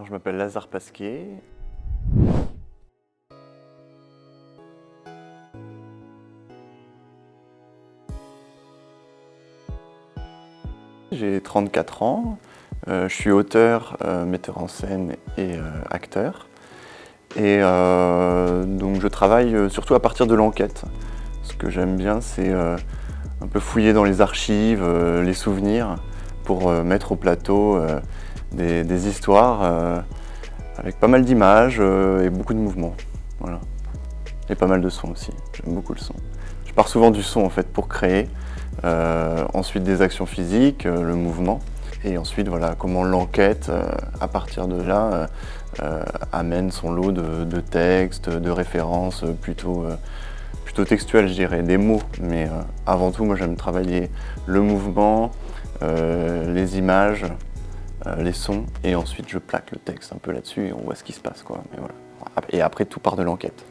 Je m'appelle Lazare Pasquier. J'ai 34 ans, je suis auteur, metteur en scène et acteur. Et donc je travaille surtout à partir de l'enquête. Ce que j'aime bien, c'est un peu fouiller dans les archives, les souvenirs, pour mettre au plateau des histoires avec pas mal d'images et beaucoup de mouvements. Voilà. Et pas mal de sons aussi, j'aime beaucoup le son. Je pars souvent du son en fait pour créer, ensuite des actions physiques, le mouvement, et ensuite voilà comment l'enquête, à partir de là, amène son lot de textes, de références plutôt textuelles je dirais, des mots, mais avant tout moi j'aime travailler le mouvement, les images, les sons, et ensuite je plaque le texte un peu là-dessus et on voit ce qui se passe quoi. Mais voilà. Et après tout part de l'enquête.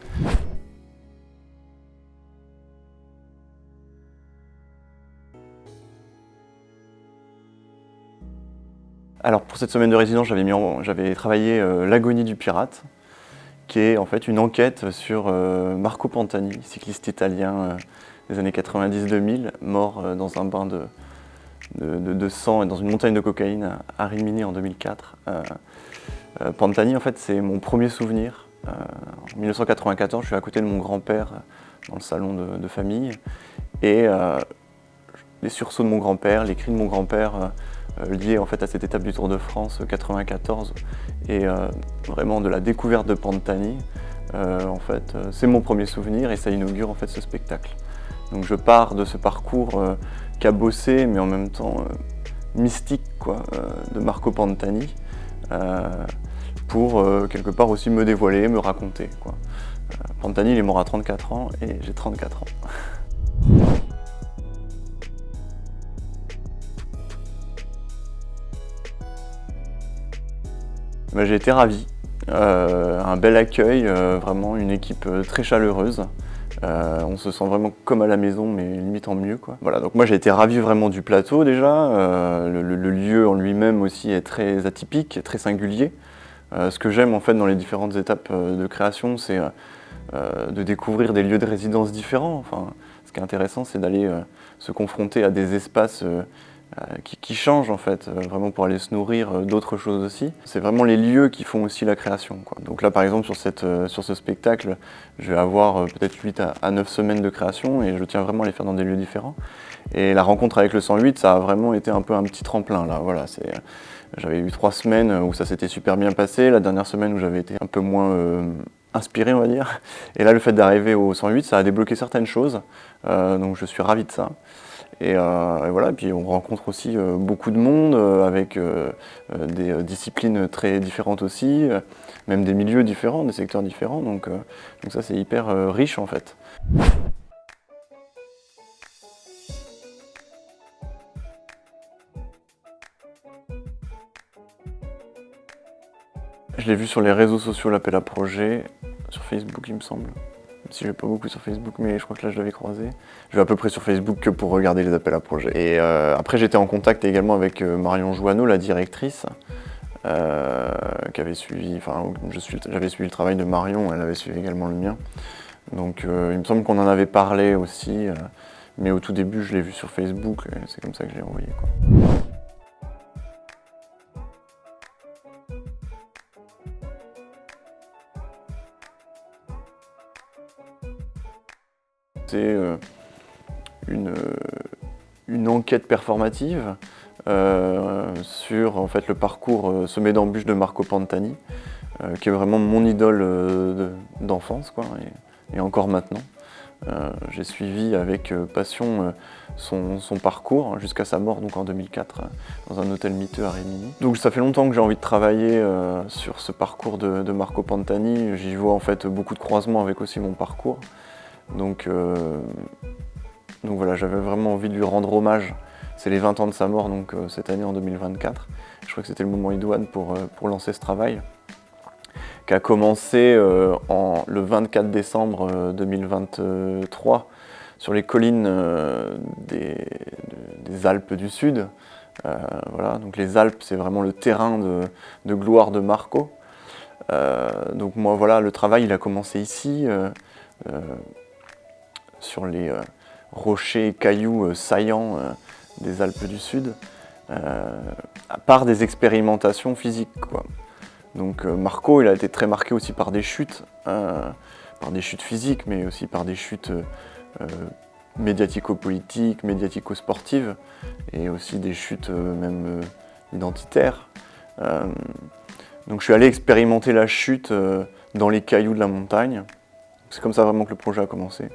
Alors pour cette semaine de résidence, j'avais travaillé L'agonie du pirate, qui est en fait une enquête sur Marco Pantani, cycliste italien des années 90-2000, mort dans un bain de sang et dans une montagne de cocaïne à Rimini en 2004. Pantani, en fait, c'est mon premier souvenir. En 1994, je suis à côté de mon grand-père dans le salon de famille, et les sursauts de mon grand-père, les cris de mon grand-père liés en fait à cette étape du Tour de France 94 et vraiment de la découverte de Pantani. En fait, c'est mon premier souvenir et ça inaugure en fait ce spectacle. Donc je pars de ce parcours cabossé mais en même temps mystique quoi, de Marco Pantani pour quelque part aussi me dévoiler, me raconter quoi. Pantani il est mort à 34 ans et j'ai 34 ans. J'ai été ravi, un bel accueil, vraiment une équipe très chaleureuse. On se sent vraiment comme à la maison, mais limite en mieux quoi. Voilà, donc moi j'ai été ravi vraiment du plateau déjà. Le lieu en lui-même aussi est très atypique, très singulier. Ce que j'aime en fait dans les différentes étapes de création, c'est de découvrir des lieux de résidence différents. Enfin, ce qui est intéressant, c'est d'aller se confronter à des espaces qui changent en fait, vraiment pour aller se nourrir d'autres choses aussi. C'est vraiment les lieux qui font aussi la création, quoi. Donc là par exemple sur ce spectacle, je vais avoir peut-être 8 à 9 semaines de création et je tiens vraiment à les faire dans des lieux différents. Et la rencontre avec le 108, ça a vraiment été un peu un petit tremplin là. Voilà, j'avais eu 3 semaines où ça s'était super bien passé, la dernière semaine où j'avais été un peu moins inspiré on va dire. Et là le fait d'arriver au 108, ça a débloqué certaines choses, donc je suis ravi de ça. Et voilà, et puis on rencontre aussi beaucoup de monde avec des disciplines très différentes aussi, même des milieux différents, des secteurs différents, donc ça c'est hyper riche en fait. Je l'ai vu sur les réseaux sociaux, l'appel à projet, sur Facebook il me semble. Même si je vais pas beaucoup sur Facebook, mais je crois que là je l'avais croisé. Je vais à peu près sur Facebook que pour regarder les appels à projets. Et après j'étais en contact également avec Marion Joanneau, la directrice, qui avait suivi, enfin j'avais suivi le travail de Marion, elle avait suivi également le mien. Donc il me semble qu'on en avait parlé aussi, mais au tout début je l'ai vu sur Facebook et c'est comme ça que je l'ai envoyé quoi. C'est une enquête performative sur en fait, le parcours semé d'embûches de Marco Pantani, qui est vraiment mon idole d'enfance, quoi, et encore maintenant. J'ai suivi avec passion son parcours jusqu'à sa mort donc en 2004 dans un hôtel miteux à Rimini. Donc ça fait longtemps que j'ai envie de travailler sur ce parcours de Marco Pantani. J'y vois en fait beaucoup de croisements avec aussi mon parcours. Donc voilà, j'avais vraiment envie de lui rendre hommage. C'est les 20 ans de sa mort, donc cette année en 2024. Je crois que c'était le moment idoine pour lancer ce travail, qui a commencé le 24 décembre 2023 sur les collines des Alpes du Sud, Voilà, donc les Alpes, c'est vraiment le terrain de gloire de Marco. Donc moi, voilà, le travail, il a commencé ici, sur les rochers et cailloux saillants des Alpes du Sud, par des expérimentations physiques, quoi. Donc Marco, il a été très marqué aussi par des chutes physiques, mais aussi par des chutes médiatico-politiques, médiatico-sportives, et aussi des chutes même identitaires. Donc je suis allé expérimenter la chute dans les cailloux de la montagne. C'est comme ça vraiment que le projet a commencé.